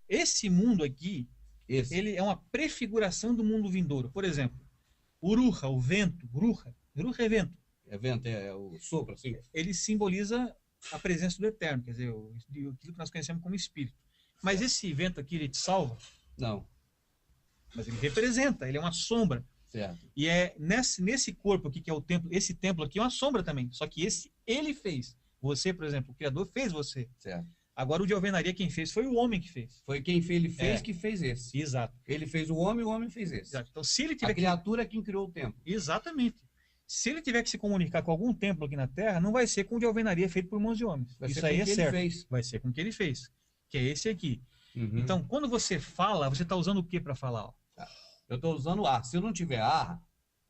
Esse mundo aqui, ele é uma prefiguração do mundo vindouro. Por exemplo, Uruha, o vento, Uruha é vento. É vento, é o sopro, assim. Ele simboliza a presença do Eterno, quer dizer, aquilo que nós conhecemos como espírito. Mas esse vento aqui, ele te salva? Não. Mas ele representa, ele é uma sombra. Certo. E é nesse corpo aqui, que é o templo, esse templo aqui é uma sombra também. Só que esse, ele fez. Você, por exemplo, o Criador fez você. Certo. Agora o de alvenaria quem fez foi o homem que fez. Foi quem fez, ele fez que fez esse. Exato. Ele fez o homem fez esse. Exato. Então se ele tiver a criatura é quem criou o templo. Exatamente. Se ele tiver que se comunicar com algum templo aqui na Terra, não vai ser com o de alvenaria feito por mãos de homens. Vai Isso aí é certo. Fez. Vai ser com o que ele fez. Que é esse aqui. Uhum. Então, quando você fala, você está usando o que para falar? Eu estou usando ar. Se eu não tiver ar,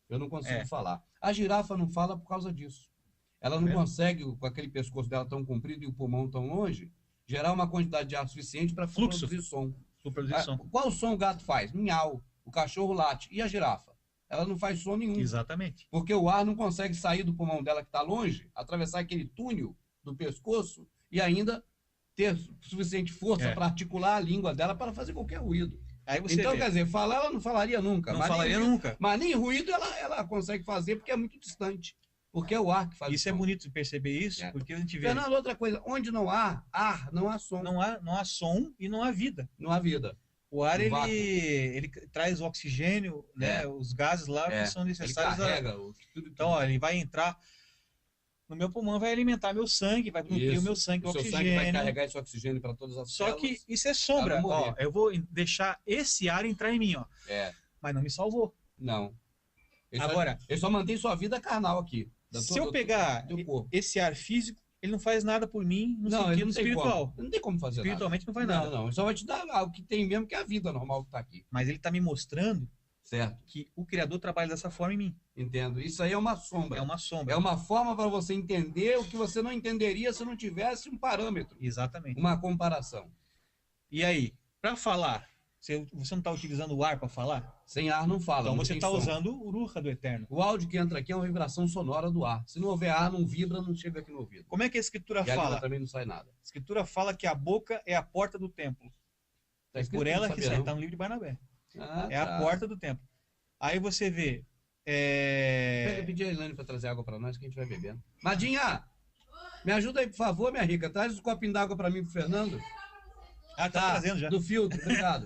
eu não consigo falar. A girafa não fala por causa disso. Ela não consegue, com aquele pescoço dela tão comprido e o pulmão tão longe, gerar uma quantidade de ar suficiente para produzir som. Qual som o gato faz? Miau. O cachorro late. E a girafa? Ela não faz som nenhum. Exatamente. Porque o ar não consegue sair do pulmão dela que está longe, atravessar aquele túnel do pescoço e ainda ter suficiente força para articular a língua dela para fazer qualquer ruído. Então, quer dizer, falar ela não falaria nunca. Não falaria nunca. Mas nem ruído ela consegue fazer porque é muito distante. Porque é o ar que faz isso. É bonito de perceber isso, porque a gente vê... Fernando, outra coisa, onde não há ar, não há som. Não há som e não há vida. Não há vida. O ar, ele traz o oxigênio, né, os gases lá que são necessários. Ele carrega Então, ó, ele vai entrar no meu pulmão, vai alimentar meu sangue, vai nutrir o meu sangue, o oxigênio. Seu sangue vai carregar esse oxigênio para todas as células. Só que isso é sombra. Ó, eu vou deixar esse ar entrar em mim, ó. Mas não me salvou. Não. Agora, ele só mantém sua vida carnal aqui. Se eu pegar esse ar físico, ele não faz nada por mim no sentido espiritual. Não tem como fazer Espiritualmente não faz nada. Não, só vai te dar algo que tem mesmo, que é a vida normal que está aqui. Mas ele está me mostrando certo. Que o Criador trabalha dessa forma em mim. Entendo. Isso aí é uma sombra. É uma sombra. É uma forma para você entender o que você não entenderia se não tivesse um parâmetro. Exatamente. Uma comparação. E aí, para falar, você não está utilizando o ar para falar? Sem ar não fala. Então você está usando o Uruha do Eterno. O áudio que entra aqui é uma vibração sonora do ar. Se não houver ar, não vibra, não chega aqui no ouvido. Como é que a Escritura fala? Também não sai nada. A Escritura fala que a boca é a porta do templo. Tá é por ela que sai. Está no livro de Barnabé. A porta do templo. Aí você vê... Pedir a Elaine para trazer água para nós que a gente vai bebendo. Madinha, me ajuda aí, por favor, minha rica. Traz um copinho d'água para mim, pro Fernando. Ah, tá trazendo já. Do filtro, obrigado.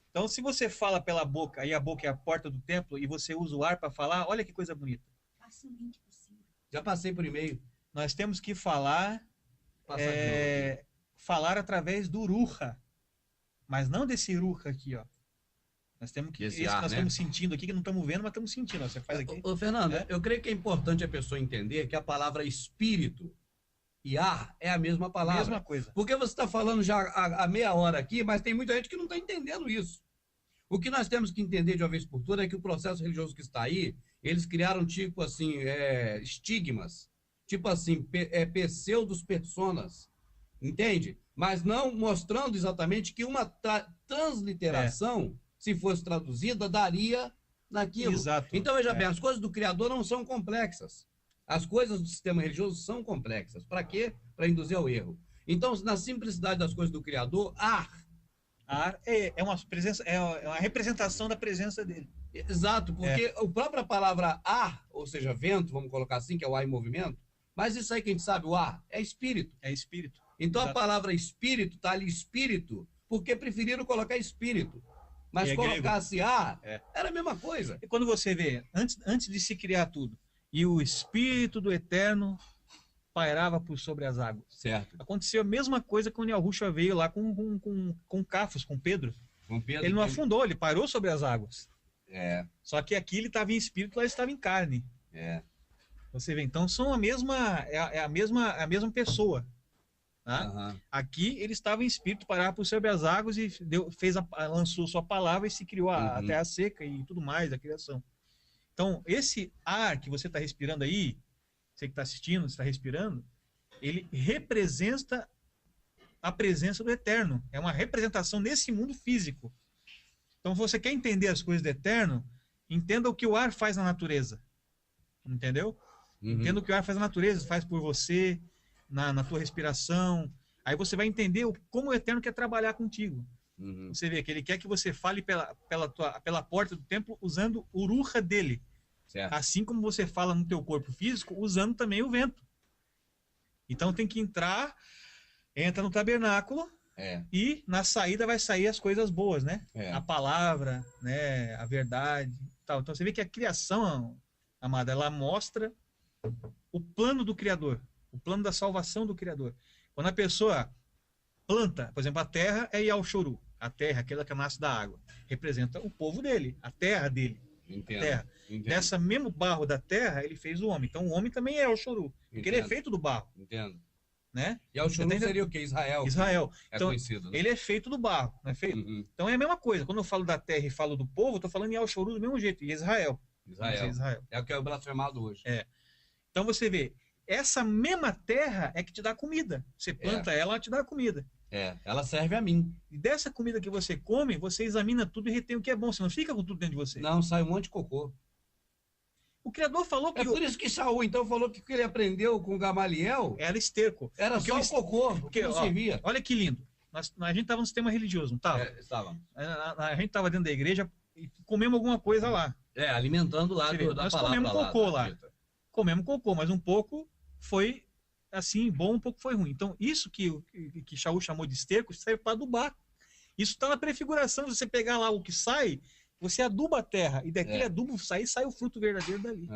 Então, se você fala pela boca, e a boca é a porta do templo, e você usa o ar para falar, olha que coisa bonita. Passa o link por cima. Já passei por e-mail. Nós temos que falar, falar através do Uruha. Mas não desse Uruha aqui, ó. Nós temos que nós estamos sentindo aqui, que não estamos vendo, mas estamos sentindo. Ó, você faz aqui. Ô, Fernando, eu creio que é importante a pessoa entender que a palavra espírito e ar é a mesma palavra. Mesma coisa. Porque você está falando já há meia hora aqui, mas tem muita gente que não está entendendo isso. O que nós temos que entender de uma vez por todas é que o processo religioso que está aí, eles criaram tipo assim, estigmas, tipo assim, pseudos personas, entende? Mas não mostrando exatamente que uma transliteração, se fosse traduzida, daria naquilo. Exato. Então, veja bem, as coisas do Criador não são complexas. As coisas do sistema religioso são complexas. Para quê? Para induzir ao erro. Então, na simplicidade das coisas do Criador, ar é uma presença, é uma representação da presença dele. Exato, porque a própria palavra ar, ou seja, vento, vamos colocar assim, que é o ar em movimento, mas isso aí que a gente sabe, o ar é espírito. É espírito. Então a palavra espírito está ali, espírito, porque preferiram colocar espírito. Mas colocasse ar, era a mesma coisa. E quando você vê, antes de se criar tudo, e o Espírito do Eterno pairava por sobre as águas. Certo. Aconteceu a mesma coisa quando Yahushua veio lá com Cafos, com Pedro. Ele não afundou, ele parou sobre as águas. Só que aqui ele estava em espírito, lá ele estava em carne. Você vê, então são a mesma pessoa. Tá? Aqui ele estava em espírito, parava por sobre as águas e lançou sua palavra e se criou a terra seca e tudo mais, a criação. Então, esse ar que você está respirando aí, você que está assistindo, está respirando, ele representa a presença do Eterno. É uma representação nesse mundo físico. Então, se você quer entender as coisas do Eterno, entenda o que o ar faz na natureza. Entendeu? Entenda o que o ar faz na natureza, faz por você, na tua respiração. Aí você vai entender como o Eterno quer trabalhar contigo. Você vê que ele quer que você fale pela porta do templo usando o ruha dele. Certo. Assim como você fala no teu corpo físico, usando também o vento. Então tem que entra no tabernáculo e na saída vai sair as coisas boas, né? A palavra, né? A verdade, tal. Então você vê que a criação, amada, ela mostra o plano do Criador, o plano da salvação do Criador. Quando a pessoa planta, por exemplo, a terra é Yalshuru, a terra, aquela que nasce da água, representa o povo dele, a terra dele. Entendo. Terra. Dessa mesmo barro da terra, ele fez o homem. Então o homem também é Yalshuru, porque ele é feito do barro. Entendo. Né? Yalshuru seria o quê? Israel. Então, conhecido, né? Ele é feito do barro, não é feito? Então é a mesma coisa. Quando eu falo da terra e falo do povo, eu estou falando em Yalshuru do mesmo jeito, e Israel. É o que é blasfemado hoje. Então você vê, essa mesma terra é que te dá comida. Você planta ela te dá comida. Ela serve a mim. E dessa comida que você come, você examina tudo e retém o que é bom. Você não fica com tudo dentro de você. Não, sai um monte de cocô. O Criador falou que... É por isso que Saul, então, falou que o que ele aprendeu com Gamaliel... Era esterco. Era só o cocô, porque não servia. Olha que lindo. A gente estava no sistema religioso, não estava? Estava. A gente estava dentro da igreja e comemos alguma coisa lá. Alimentando lá da nós palavra. Nós comemos cocô lá. Comemos cocô, mas um pouco foi assim, bom, um pouco foi ruim. Então, isso que Saul chamou de esterco serve para adubar. Isso está na prefiguração. Você pegar lá o que sai, você aduba a terra. E daquele adubo sai o fruto verdadeiro dali.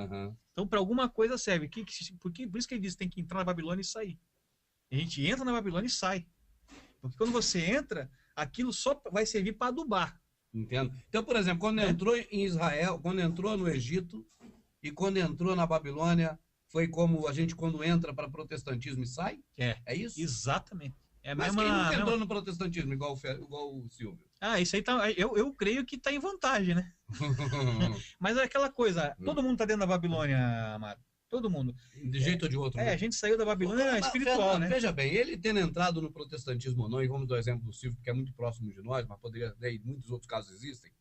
Então, para alguma coisa serve. Por isso que ele diz que tem que entrar na Babilônia e sair. A gente entra na Babilônia e sai. Porque quando você entra, aquilo só vai servir para adubar. Entendo. Então, por exemplo, quando entrou em Israel, quando entrou no Egito e quando entrou na Babilônia, foi como a gente quando entra para protestantismo e sai? É isso? Exatamente. Mas quem nunca entrou no protestantismo, igual o Silvio? Isso aí tá. Eu creio que está em vantagem, né? Mas é aquela coisa, todo mundo está dentro da Babilônia, amado. Todo mundo. De jeito ou de outro. A gente saiu da Babilônia espiritual, né? Veja bem, ele tendo entrado no protestantismo ou não, e vamos dar o exemplo do Silvio, que é muito próximo de nós, mas poderia, e muitos outros casos existem.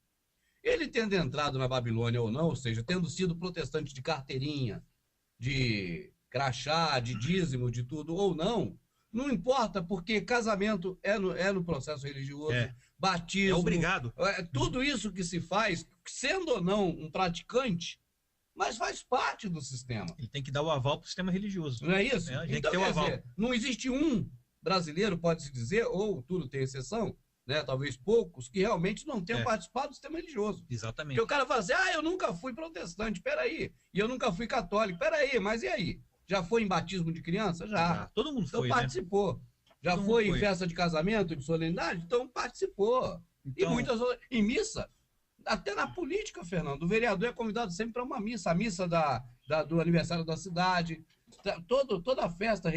Ele tendo entrado na Babilônia ou não, ou seja, tendo sido protestante de carteirinha, de crachá, de dízimo, de tudo ou não, não importa, porque casamento é no processo religioso, batismo... É obrigado. Tudo isso que se faz, sendo ou não um praticante, mas faz parte do sistema. Ele tem que dar o aval para o sistema religioso. Não é isso? Tem que ter o aval. Dizer, não existe um brasileiro, pode-se dizer, ou tudo tem exceção, né? Talvez poucos, que realmente não tenham participado do sistema religioso. Exatamente. Porque o cara fala assim, eu nunca fui protestante, peraí. E eu nunca fui católico, peraí, mas e aí? Já foi em batismo de criança? Já. Todo mundo então foi, participou. Né? Já foi em festa de casamento, de solenidade? Então participou. Então... E muitas outras... Em missa... Até na política, Fernando, o vereador é convidado sempre para uma missa, a missa do aniversário da cidade, toda festa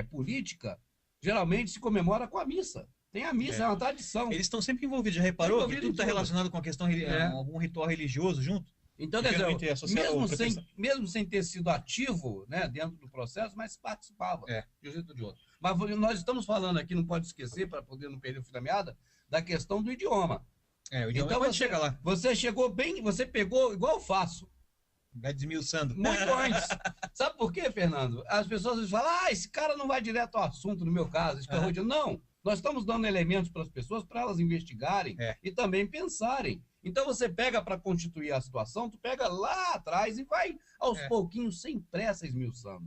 política, geralmente se comemora com a missa. Tem a missa, é uma tradição. Eles estão sempre envolvidos, já reparou que tudo está relacionado com a questão, algum ritual religioso junto? Então, quer dizer, mesmo sem ter sido ativo, né, dentro do processo, mas participava de um jeito ou de outro. Mas nós estamos falando aqui, não pode esquecer, para poder não perder o fio da meada, da questão do idioma. O idioma então chega lá. Você chegou bem, você pegou igual eu faço. Vai desmiuçando. Muito antes. Sabe por quê, Fernando? As pessoas falam, esse cara não vai direto ao assunto, no meu caso. Não, nós estamos dando elementos para as pessoas, para elas investigarem e também pensarem. Então você pega para constituir a situação, tu pega lá atrás e vai aos pouquinhos, sem pressa, esmiuçando.